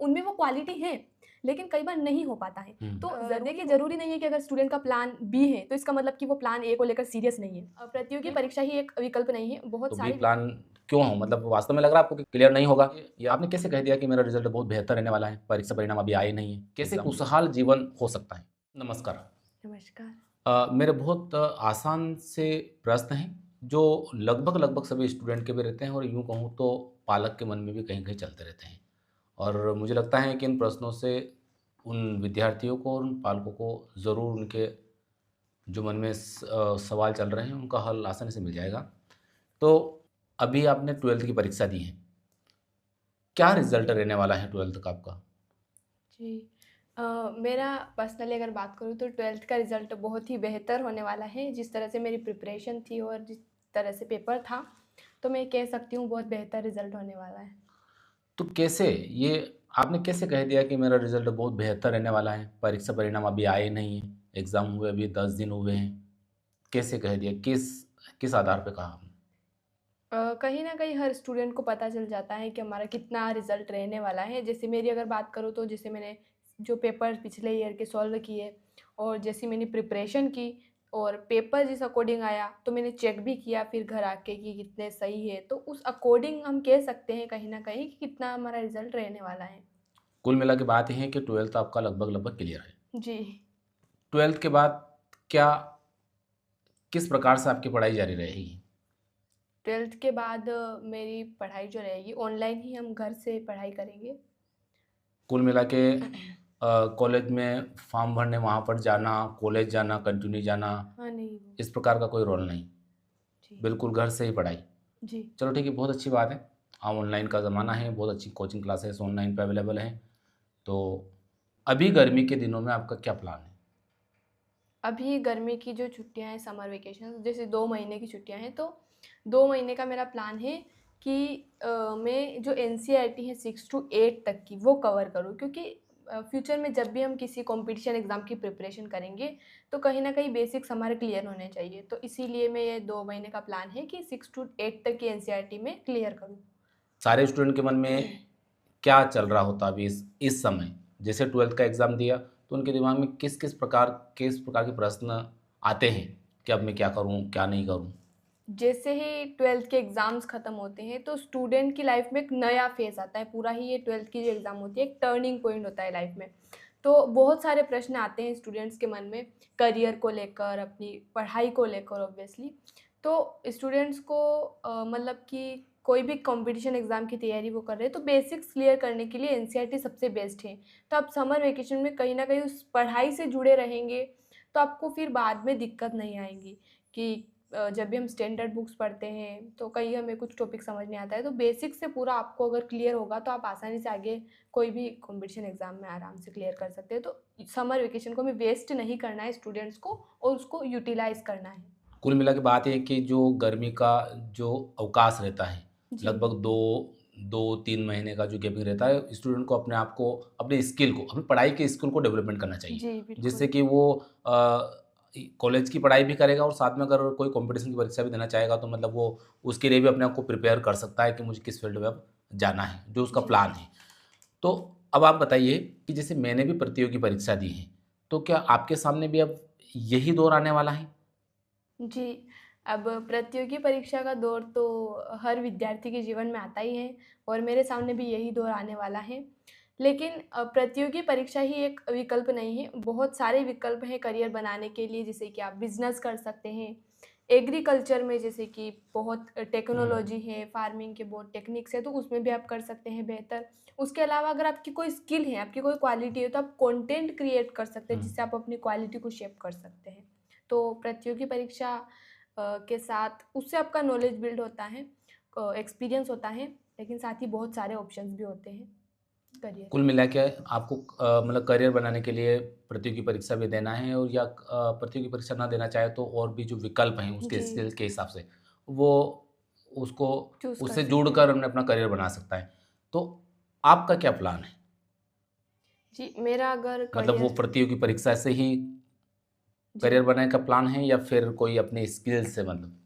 उनमें वो क्वालिटी है, लेकिन कई बार नहीं हो पाता है। तो देखिए ज़रूरी नहीं है कि अगर स्टूडेंट का प्लान बी है, तो इसका मतलब कि वो प्लान ए को लेकर सीरियस नहीं है। प्रतियोगी परीक्षा ही एक विकल्प नहीं है, बहुत तो बी सारे प्लान क्यों हो? मतलब वास्तव में लग रहा है आपको कि क्लियर नहीं होगा? या आपने कैसे कह दिया कि मेरा रिज़ल्ट बहुत बेहतर रहने वाला है, परीक्षा परिणाम अभी आए नहीं है? कैसे खुशहाल जीवन हो सकता है? नमस्कार। नमस्कार। मेरे बहुत आसान से प्रश्न हैं, जो लगभग-लगभग सभी स्टूडेंट के भी रहते हैं और यूँ कहूँ तो पालक के मन में भी कहीं-कहीं चलते रहते हैं। और मुझे लगता है कि इन प्रश्नों से उन विद्यार्थियों को और उन पालकों को ज़रूर उनके जो मन में सवाल चल रहे हैं, उनका हल आसानी से मिल जाएगा। तो अभी आपने 12th की परीक्षा दी है। क्या रिज़ल्ट रहने वाला है 12th का आपका? जी। मेरा पर्सनली अगर बात करूँ तो 12th का रिज़ल्ट बहुत ही बेहतर होने वाला है, जिस तरह से मेरी प्रिपरेशन थी और जिस तरह से पेपर था, तो मैं कह सकती हूँ बहुत बेहतर रिज़ल्ट होने वाला है। तो कैसे ये आपने कैसे कह दिया कि मेरा रिज़ल्ट बहुत बेहतर रहने वाला है? परीक्षा परिणाम अभी आए नहीं हैं, एग्ज़ाम हुए अभी 10 दिन हुए हैं। कैसे कह दिया? किस किस आधार पे कहा आपने? कहीं न कहीं हर स्टूडेंट को पता चल जाता है कि हमारा कितना रिज़ल्ट रहने वाला है। जैसे मेरी अगर बात करूँ तो जैसे मैंने जो पेपर पिछले ईयर के सॉल्व किए और जैसी मैंने प्रिपरेशन की और पेपर जिस अकॉर्डिंग आया, तो मैंने चेक भी किया फिर घर आके कि कितने सही है। तो उस अकॉर्डिंग हम कह सकते हैं कहीं न कहीं कि कितना हमारा रिज़ल्ट रहने वाला है। कुल मिला के बात ये है कि 12th आपका लगभग-लगभग क्लियर है। जी। 12th के बाद क्या किस प्रकार से आपकी पढ़ाई जारी रहेगी? 12th के बाद मेरी पढ़ाई जो रहेगी ऑनलाइन ही हम घर से पढ़ाई करेंगे। कुल मिला के कॉलेज में फॉर्म भरने वहाँ पर जाना, कॉलेज जाना, कंटिन्यू जाना, हाँ, नहीं वो इस प्रकार का कोई रोल नहीं। जी। बिल्कुल घर से ही पढ़ाई। जी। चलो ठीक है, बहुत अच्छी बात है। हाँ, ऑनलाइन का ज़माना है, बहुत अच्छी कोचिंग क्लासेस ऑनलाइन पे अवेलेबल हैं। तो अभी गर्मी के दिनों में आपका क्या प्लान है? अभी गर्मी की जो छुट्टियाँ हैं समर वेकेशन जैसे 2 महीने की छुट्टियाँ हैं तो 2 महीने का मेरा प्लान है कि मैं जो एनसीईआरटी है 6 टू 8 तक की वो कवर करूँ क्योंकि फ्यूचर में जब भी हम किसी कॉम्पिटिशन एग्ज़ाम की प्रिपरेशन करेंगे तो कहीं न कहीं बेसिक्स हमारे क्लियर होने चाहिए। तो इसीलिए मैं ये 2 महीने का प्लान है कि 6 टू 8 तक की एनसीईआरटी में क्लियर करूँ। सारे स्टूडेंट के मन में क्या चल रहा होता है अभी इस समय? जैसे 12th का एग्ज़ाम दिया, तो उनके दिमाग में किस प्रकार के प्रश्न आते हैं कि अब मैं क्या करूँ, क्या नहीं करूँ? जैसे ही 12th के एग्ज़ाम्स ख़त्म होते हैं, तो स्टूडेंट की लाइफ़ में एक नया फ़ेज़ आता है। पूरा ही ये 12th की जो एग्ज़ाम होती है, एक टर्निंग पॉइंट होता है लाइफ़ में। तो बहुत सारे प्रश्न आते हैं स्टूडेंट्स के मन में, करियर को लेकर, अपनी पढ़ाई को लेकर ऑब्वियसली। तो स्टूडेंट्स को मतलब कि कोई भी कॉम्पिटिशन एग्ज़ाम की तैयारी वो कर रहे हैं, तो बेसिक्स क्लियर करने के लिए एनसीईआरटी सबसे बेस्ट है। तो आप समर वेकेशन में कहीं न कहीं उस पढ़ाई से जुड़े रहेंगे, तो आपको फिर बाद में दिक्कत नहीं आएँगी कि जब भी हम स्टैंडर्ड बुक्स पढ़ते हैं, तो कहीं हमें कुछ टॉपिक समझ नहीं आता है, तो बेसिक से पूरा आपको अगर क्लियर होगा, तो आप आसानी से आगे कोई भी कॉम्पिटिशन एग्ज़ाम में आराम से क्लियर कर सकते हैं। तो समर वेकेशन को हमें वेस्ट नहीं करना है स्टूडेंट्स को और उसको यूटिलाइज़ करना है। कुल मिला के बात ये है कि जो गर्मी का जो अवकाश रहता है, जी। लगभग 2-3 महीने का जो गैपिंग रहता है, स्टूडेंट को अपने आप को, अपने स्किल को, अपनी पढ़ाई के स्किल को डेवलपमेंट करना चाहिए। जी, बिल्कुल। जिससे कि वो कॉलेज की पढ़ाई भी करेगा और साथ में अगर कोई कॉम्पिटिशन की परीक्षा भी देना चाहेगा, तो मतलब वो उसके लिए भी अपने आप को प्रिपेयर कर सकता है कि मुझे किस फील्ड में अब जाना है, जो उसका जी। प्लान है। तो अब आप बताइए कि जैसे मैंने भी प्रतियोगी परीक्षा दी है, तो क्या आपके सामने भी अब यही दौर आने वाला है? जी, अब प्रतियोगी परीक्षा का दौर तो हर विद्यार्थी के जीवन में आता ही है और मेरे सामने भी यही दौर आने वाला है। लेकिन प्रतियोगी परीक्षा ही एक विकल्प नहीं है, बहुत सारे विकल्प हैं करियर बनाने के लिए जैसे कि आप बिज़नेस कर सकते हैं, एग्रीकल्चर में जैसे कि बहुत टेक्नोलॉजी है, फार्मिंग के बहुत टेक्निक्स है तो उसमें भी आप कर सकते हैं बेहतर। उसके अलावा अगर आपकी कोई स्किल है, आपकी कोई क्वालिटी है तो आप कंटेंट क्रिएट कर सकते हैं हुँ। जिससे आप अपनी क्वालिटी को शेप कर सकते हैं। तो प्रतियोगी परीक्षा के साथ उससे आपका नॉलेज बिल्ड होता है, एक्सपीरियंस होता है, लेकिन साथ ही बहुत सारे ऑप्शंस भी होते हैं करियर कुल के। मिला के आपको मतलब करियर बनाने के लिए प्रतियोगी परीक्षा भी देना है, और या प्रतियोगी परीक्षा ना देना चाहे तो और भी जो विकल्प हैं उसके जी, स्किल्स के हिसाब से वो उसको चूज़ कर उससे सकते हैं। जुड़कर हमने अपना करियर बना सकता है। तो आपका क्या प्लान है? जी, मेरा अगर मतलब वो करियर प्रतियोगी परीक्षा से ही जी, करियर बनाने का प्लान है या फिर कोई अपने स्किल से मतलब?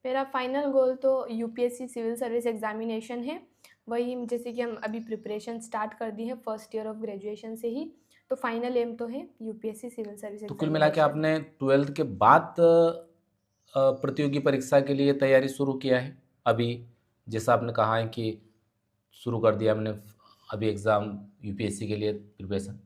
मेरा फाइनल गोल तो यूपीएससी सिविल सर्विस एग्ज़ामिनेशन है। वही जैसे कि हम अभी प्रिपरेशन स्टार्ट कर दी है फर्स्ट ईयर ऑफ ग्रेजुएशन से ही, तो फाइनल एम तो है यूपीएससी सिविल सर्विस तो कुल मिला के एग्जामिनेशन। आपने 12th के बाद प्रतियोगी परीक्षा के लिए तैयारी शुरू किया है अभी, जैसा आपने कहा है कि शुरू कर दिया हमने अभी एग्ज़ाम यूपीएससी के लिए प्रिपरेशन।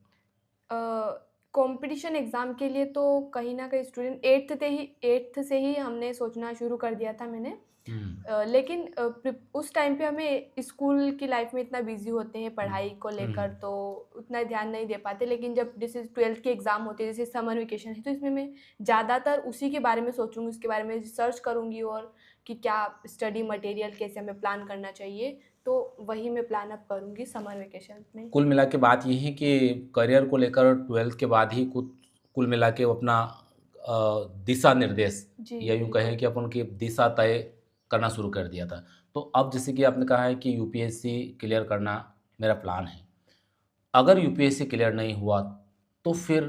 कंपटीशन एग्ज़ाम के लिए तो कहीं न कहीं स्टूडेंट 8th से ही हमने सोचना शुरू कर दिया था मैंने। हुँ, लेकिन उस टाइम पे हमें स्कूल की लाइफ में इतना बिज़ी होते हैं हुँ, पढ़ाई को हुँ, लेकर, तो उतना ध्यान नहीं दे पाते। लेकिन जब जैसे 12th के एग्ज़ाम होते हैं, जैसे समर वेकेशन है, तो इसमें मैं ज़्यादातर उसी के बारे में सोचूँगी, उसके बारे में रिसर्च करूँगी और कि क्या स्टडी मटेरियल कैसे हमें प्लान करना चाहिए, तो वही मैं प्लान अप करूँगी समर वेकेशन में। कुल मिला के बात ये है कि करियर को लेकर 12th के बाद ही कुल मिला के वो अपना दिशा निर्देश जी, या यूँ कहें बिल्कुल। कि अपन की दिशा तय करना शुरू कर दिया था। तो अब जैसे कि आपने कहा है कि यूपीएससी क्लियर करना मेरा प्लान है। अगर यूपीएससी क्लियर नहीं हुआ तो फिर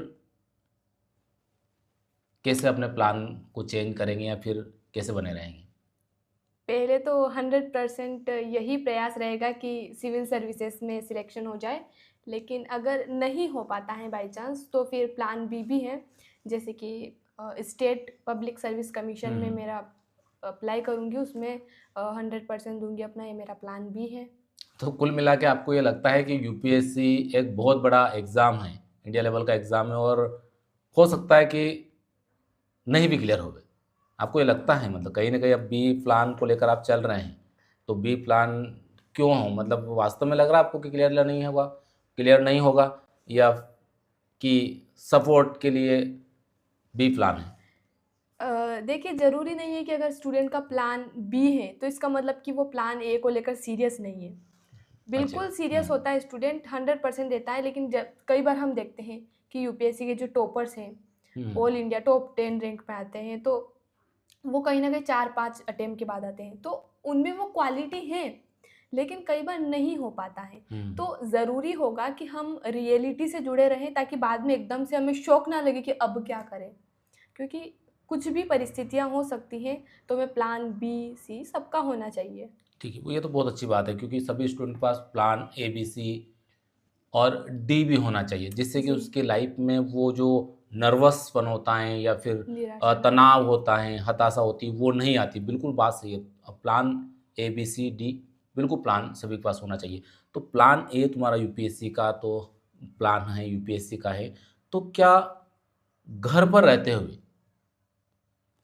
कैसे अपने प्लान को चेंज करेंगे या फिर कैसे बने रहेंगे? पहले तो 100% यही प्रयास रहेगा कि सिविल सर्विसेज में सिलेक्शन हो जाए, लेकिन अगर नहीं हो पाता है बाय चांस तो फिर प्लान बी भी है, जैसे कि स्टेट पब्लिक सर्विस कमीशन में हुँ। मेरा अप्लाई करूँगी, उसमें 100% दूँगी अपना, ये मेरा प्लान बी है। तो कुल मिला के आपको ये लगता है कि यूपीएससी एक बहुत बड़ा एग्ज़ाम है, इंडिया लेवल का एग्ज़ाम है और हो सकता है कि नहीं भी क्लियर होवे। आपको ये लगता है मतलब कहीं न कहीं अब बी प्लान को लेकर आप चल रहे हैं, तो बी प्लान क्यों हो? मतलब वास्तव में लग रहा है आपको कि क्लियर नहीं होगा या कि सपोर्ट के लिए बी प्लान है? देखिए ज़रूरी नहीं है कि अगर स्टूडेंट का प्लान बी है, तो इसका मतलब कि वो प्लान ए को लेकर सीरियस नहीं है। अच्छा। बिल्कुल हुँ, सीरियस होता है स्टूडेंट, 100% देता है, लेकिन जब कई बार हम देखते हैं कि यूपीएससी के जो टॉपर्स हैं, हुँ, ऑल इंडिया टॉप 10 रैंक पे आते हैं, तो वो कहीं न कहीं 4-5 अटेम्प्ट के बाद आते हैं। तो उनमें वो क्वालिटी है, लेकिन कई बार नहीं हो पाता है। हुँ। तो ज़रूरी होगा कि हम रियलिटी से जुड़े रहें, ताकि बाद में एकदम से हमें शॉक ना लगे कि अब क्या करें? क्योंकि कुछ भी परिस्थितियाँ हो सकती हैं, तो हमें प्लान बी, सी सबका होना चाहिए। ठीक है, वो ये तो बहुत अच्छी बात है क्योंकि सभी स्टूडेंट के पास प्लान ए, बी, सी और डी भी होना चाहिए, जिससे कि जी, उसके लाइफ में वो जो नर्वसपन होता है या फिर निराशा ना आए। तनाव होता है, हताशा होती है, वो नहीं आती। बिल्कुल बात सही है। Plan A, B, C, D बिल्कुल प्लान सभी के पास होना चाहिए। तो प्लान ए तुम्हारा यूपीएससी का तो प्लान है, यूपीएससी का है। तो क्या घर पर रहते हुए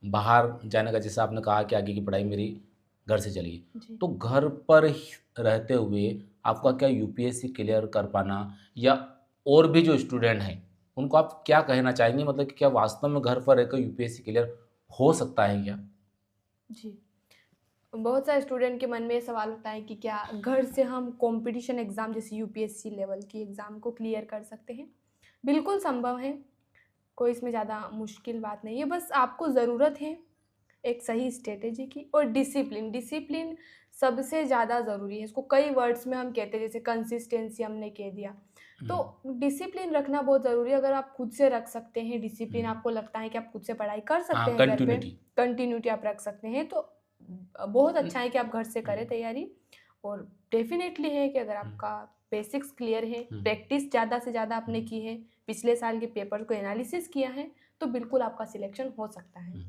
बाहर जाने का जैसा आपने कहा कि आगे की पढ़ाई मेरी घर से चलेगी। जी। तो घर पर ही रहते हुए आपका क्या यूपीएससी क्लियर कर पाना या और भी जो स्टूडेंट हैं, उनको आप क्या कहना चाहेंगे? मतलब कि क्या वास्तव में घर पर रहकर यूपीएससी क्लियर हो सकता है क्या? जी। बहुत सारे स्टूडेंट के मन में ये सवाल होता है कि क्या घर से हम कॉम्पिटिशन एग्ज़ाम जैसे यूपीएससी लेवल की एग्ज़ाम को क्लियर कर सकते हैं? बिल्कुल संभव है, कोई इसमें ज़्यादा मुश्किल बात नहीं है, बस आपको ज़रूरत है एक सही स्ट्रैटेजी की और डिसिप्लिन। डिसिप्लिन सबसे ज़्यादा ज़रूरी है, इसको कई वर्ड्स में हम कहते हैं, जैसे कंसिस्टेंसी हमने कह दिया। हुँ, तो डिसिप्लिन रखना बहुत ज़रूरी है, अगर आप खुद से रख सकते हैं हुँ। डिसिप्लिन, आपको लगता है कि आप खुद से पढ़ाई कर सकते हाँ, हैं घर पे, कंटिन्यूटी। कंटिन्यूटी आप रख सकते हैं, तो बहुत हुँ, अच्छा है कि आप घर से हुँ, करें तैयारी। और डेफ़िनेटली है कि अगर हुँ, आपका बेसिक्स क्लियर है, हुँ, प्रैक्टिस ज़्यादा से ज़्यादा हुँ, आपने की है, पिछले साल के पेपर को एनालिसिस किया है, तो बिल्कुल आपका सिलेक्शन हो सकता है। हुँ।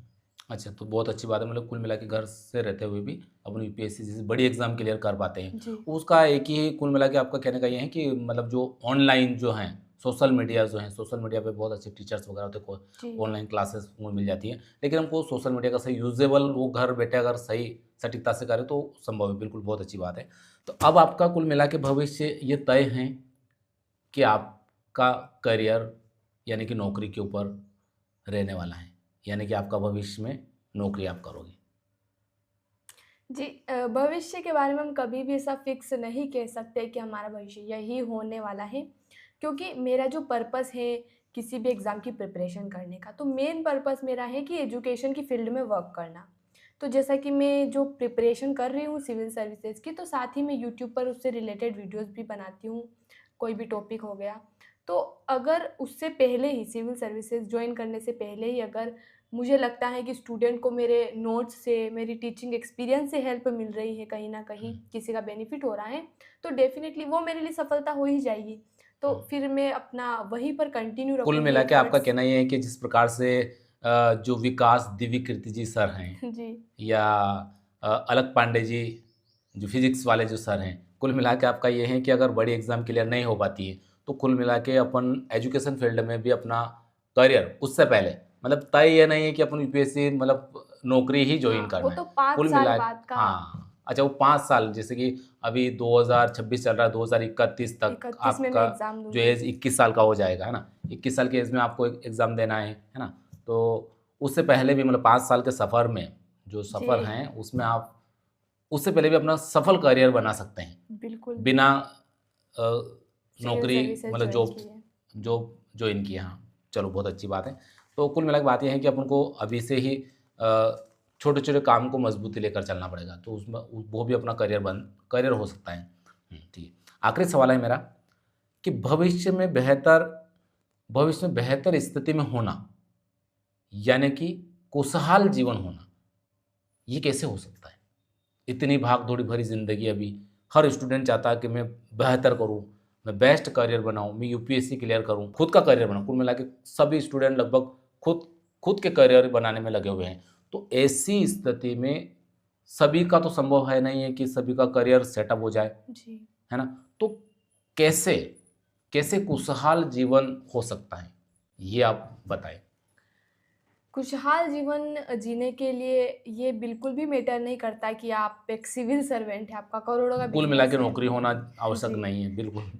अच्छा, तो बहुत अच्छी बात है मतलब कुल मिला के घर से रहते हुए भी अपन यूपीएससी जैसी बड़ी एग्ज़ाम क्लियर कर पाते हैं। जी, उसका एक ही कुल मिला के आपका कहने का ये है कि मतलब जो ऑनलाइन जो हैं, सोशल मीडिया पे बहुत अच्छे टीचर्स वगैरह होते हैं, को जी, ऑनलाइन क्लासेस वो मिल जाती हैं। लेकिन हमको सोशल मीडिया का सही यूज़ेबल वो घर बैठे अगर सही सटीकता से करें तो संभव है, बिल्कुल बहुत अच्छी बात है। तो अब आपका कुल मिला के भविष्य ये तय है कि आपका करियर यानी कि नौकरी के ऊपर रहने वाला है। यानी कि आपका भविष्य में नौकरी आप करोगे। जी। भविष्य के बारे में हम कभी भी ऐसा फ़िक्स नहीं कह सकते कि हमारा भविष्य यही होने वाला है, क्योंकि मेरा जो पर्पस है किसी भी एग्ज़ाम की प्रिपरेशन करने का, तो मेन पर्पस मेरा है कि एजुकेशन की फ़ील्ड में वर्क करना। तो जैसा कि मैं जो प्रिपरेशन कर रही हूँ सिविल सर्विसेज़ की, तो साथ ही मैं यूट्यूब पर उससे रिलेटेड वीडियोज़ भी बनाती हूँ, कोई भी टॉपिक हो गया। तो अगर उससे पहले ही सिविल सर्विसेज़ जॉइन करने से पहले ही अगर मुझे लगता है कि स्टूडेंट को मेरे नोट्स से, मेरी टीचिंग एक्सपीरियंस से हेल्प मिल रही है कहीं न कहीं, हुँ, किसी का बेनिफिट हो रहा है, तो डेफ़िनेटली वो मेरे लिए सफलता हो ही जाएगी। तो हुँ। फिर मैं अपना वहीं पर कंटिन्यू कुल रखूँगी मिला के आपका एफर्ट्स। कहना ये है कि जिस प्रकार से जो विकास दिव्यकीर्ति जी सर हैं जी, या अलक पांडे जी जो फिजिक्स वाले जो सर हैं, कुल मिला के आपका ये है कि अगर बड़ी एग्ज़ाम क्लियर नहीं हो पाती है, तो कुल मिला के अपन एजुकेशन फील्ड में भी अपना करियर उससे पहले मतलब तय ये नहीं है कि अपन यूपीएससी मतलब नौकरी ही जॉइन हाँ, वो करना है। तो 5 कुल साल मिला बाद का हाँ, अच्छा वो 5 साल जैसे कि अभी 2026 चल रहा है, 2031 तक 31 में मैं आपका एग्ज़ाम जो दूँगी। एज 21 साल का हो जाएगा, है ना? 21 साल की एज में आपको एक एग्ज़ाम देना है ना? तो उससे पहले भी मतलब 5 साल के सफ़र में जो सफ़र जी, हैं, उसमें आप उससे पहले भी अपना सफल करियर बना सकते हैं, बिल्कुल, बिना अ, सिविल नौकरी सर्विसेज़ मतलब जॉइन जॉब की है। जॉब जॉइन किए। हाँ, चलो बहुत अच्छी बात है। तो कुल मिला के बात ये है कि अपन को अभी से ही छोटे-छोटे काम को मज़बूती लेकर चलना पड़ेगा, तो उसमें वो भी अपना करियर हो सकता है। ठीक है। आखिरी सवाल है मेरा कि भविष्य में बेहतर स्थिति में होना, यानी कि खुशहाल जीवन होना, ये कैसे हो सकता है? इतनी भाग-दौड़ी भरी ज़िंदगी अभी, हर स्टूडेंट चाहता है कि मैं बेहतर करूँ, मैं बेस्ट करियर बनाऊँ, मैं यूपीएससी क्लियर करूँ, खुद का करियर बनाऊँ। कुल मिला के सभी स्टूडेंट लगभग खुद खुद के करियर बनाने में लगे हुए हैं। तो ऐसी स्थिति में सभी का तो संभव है नहीं है कि सभी का करियर सेटअप हो जाए, जी। है ना? तो कैसे, कैसे खुशहाल जीवन हो सकता है? ये आप बताएँ। खुशहाल जीवन जीने के लिए ये बिल्कुल भी मैटर नहीं करता कि आप एक सिविल सर्वेंट हैं, आपका करोड़ों का कुल मिला बिज़नेस के है। नौकरी होना आवश्यक जी, नहीं है, बिल्कुल।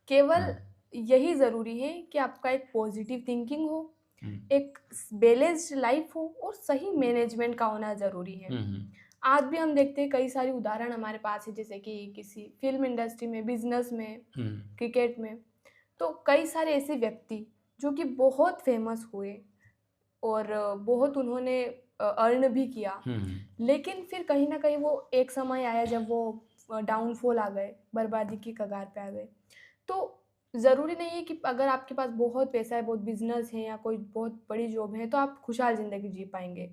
केवल हाँ। यही ज़रूरी है कि आपका एक पॉज़िटिव थिंकिंग हो, हुँ। एक बैलेंस्ड लाइफ़ हो और सही मैनेजमेंट का होना ज़रूरी है। हुँ, हुँ। आज भी हम देखते हैं कई सारी उदाहरण हमारे पास है, जैसे कि किसी फ़िल्म इंडस्ट्री में, बिज़नेस में, हुँ। क्रिकेट में, तो कई सारे ऐसे व्यक्ति जो कि बहुत फ़ेमस हुए और बहुत उन्होंने अर्न भी किया। हुँ, हुँ। लेकिन फिर कहीं न कहीं वो एक समय आया जब वो डाउनफ़ॉल आ गए, बर्बादी की कगार पे आ गए। तो ज़रूरी नहीं है कि अगर आपके पास बहुत पैसा है, बहुत बिज़नेस है या कोई बहुत बड़ी जॉब है, तो आप खुशहाल ज़िंदगी जी पाएँगे।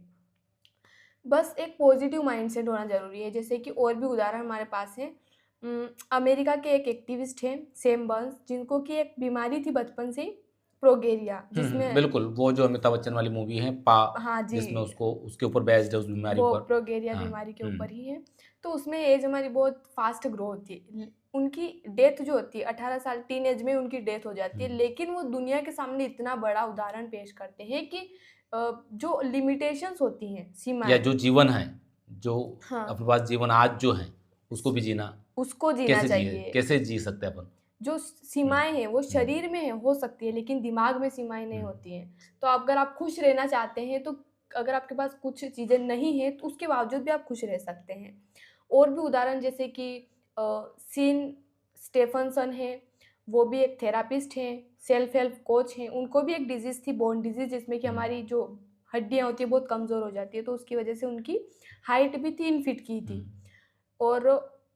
बस एक पॉज़िटिव माइंडसेट होना ज़रूरी है, जैसे कि और भी उदाहरण हमारे पास हैं। अमेरिका के एक एक्टिविस्ट हैं, सैम बर्न्स, जिनको कि एक बीमारी थी बचपन से ही, प्रोगेरिया, हुँ, हुँ, जिसमें बिल्कुल, वो जो अमिताभ बच्चन वाली मूवी है हाँ जिसमें जी। उसको उसके ऊपर बेस्ड है उस बीमारी वो पर। प्रोगेरिया हाँ, बीमारी के हुँ, ऊपर ही है। तो उसमें एज हमारी बहुत फ़ास्ट ग्रो होती है। उनकी डेथ जो होती है 18 साल टीन एज में उनकी डेथ हो जाती हुँ। है, लेकिन वो दुनिया के सामने इतना बड़ा उदाहरण पेश करते हैं कि जो लिमिटेशंस होती हैं, या सीमाएँ। जो जीवन है, जो हाँ, अपने पास जीवन आज जो है, उसको भी जीना उसको जीना चाहिए। कैसे जी सकते हैं अपन? जो हुँ, सीमाएँ हैं वो हुँ, शरीर में हो सकती है, लेकिन दिमाग में सीमाएँ नहीं हुँ, होती हैं। तो अगर आप खुश रहना चाहते हैं, तो अगर आपके पास कुछ चीज़ें नहीं हैं, तो उसके बावजूद भी आप खुश रह सकते हैं। और भी उदाहरण जैसे कि सीन स्टेफनसन हैं, वो भी एक थेरापिस्ट हैं, सेल्फ हेल्प कोच हैं। उनको भी एक डिज़ीज़ थी, बोन डिज़ीज़, जिसमें कि हुँ, हमारी जो हड्डियाँ होती हैं बहुत कमज़ोर हो जाती है, तो उसकी वजह से उनकी हाइट भी 3 फीट की हुँ। थी। और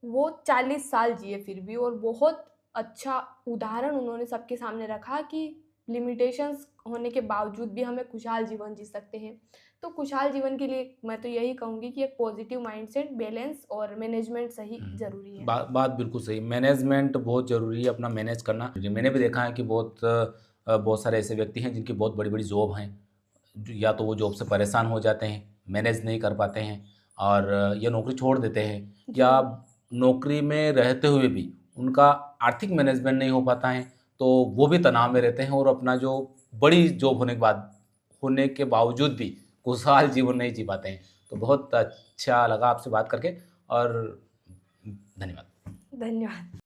वो 40 साल जिए फिर भी, और बहुत अच्छा उदाहरण उन्होंने सबके सामने रखा कि लिमिटेशंस होने के बावजूद भी हमें खुशहाल जीवन जी सकते हैं। तो खुशहाल जीवन के लिए मैं तो यही कहूँगी कि एक पॉजिटिव माइंडसेट, बैलेंस और मैनेजमेंट सही हुँ। ज़रूरी है। बात बिल्कुल सही। मैनेजमेंट बहुत ज़रूरी है, अपना मैनेज करना। जी, मैंने भी देखा है कि बहुत सारे ऐसे व्यक्ति हैं जिनकी बहुत बड़ी-बड़ी जॉब हैं। या तो वो जॉब से परेशान हो जाते हैं, मैनेज नहीं कर पाते हैं और या नौकरी छोड़ देते हैं या जी, नौकरी में रहते हुए भी उनका आर्थिक मैनेजमेंट नहीं हो पाता है, तो वो भी तनाव में रहते हैं और अपना जो बड़ी जॉब होने के बावजूद भी खुशहाल जीवन नहीं जी पाते हैं। तो बहुत अच्छा लगा आपसे बात करके और धन्यवाद। धन्यवाद।